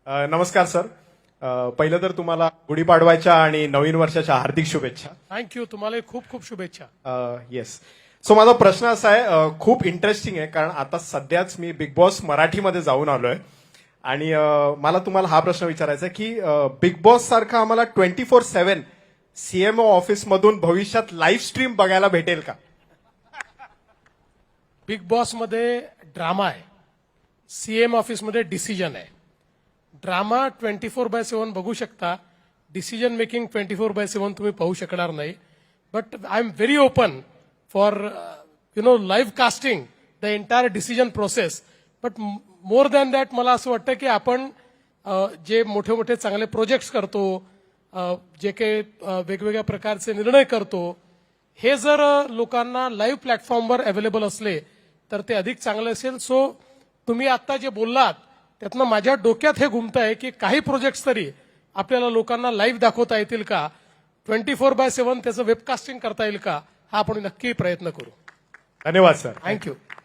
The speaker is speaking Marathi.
नमस्कार सर. पहिलं तर तुम्हाला गुढीपाडवाच्या आणि नवीन वर्षाच्या हार्दिक शुभेच्छा. थँक्यू. तुम्हाला खूप खूप शुभेच्छा. येस. सो माझा प्रश्न असा आहे, खूप इंटरेस्टिंग आहे, कारण आता सध्याच मी बिग बॉस मराठीमध्ये जाऊन आलोय आणि मला तुम्हाला हा प्रश्न विचारायचा आहे की बिग बॉस सारखा आम्हाला 24/7 सीएमओ ऑफिसमधून भविष्यात लाईव्ह स्ट्रीम बघायला भेटेल का? बिग बॉसमध्ये ड्रामा आहे, सीएम ऑफिसमध्ये डिसिजन आहे. ड्रामा 24/7 बघू शकता, डिसिजन मेकिंग 24/7 तुम्ही पाहू शकणार नाही. But I am very open for live casting the entire decision process. But more than that मला असं वाटतं की आपण जे मोठे मोठे चांगले प्रोजेक्ट्स करतो, जे काही वेगवेगळ्या प्रकारचे निर्णय करतो, हे जर लोकांना लाईव्ह प्लॅटफॉर्मवर अवेलेबल असले तर ते अधिक चांगले असेल. सो तुम्ही आता जे बोललात त्यातनं माझ्या डोक्यात हे घुमतंय की काही प्रोजेक्ट्स तरी आपल्याला लोकांना लाईव्ह दाखवता येतील का, 24/7 त्याचं वेबकास्टिंग करता येईल का, हा आपण नक्की प्रयत्न करू. धन्यवाद सर. थँक्यू.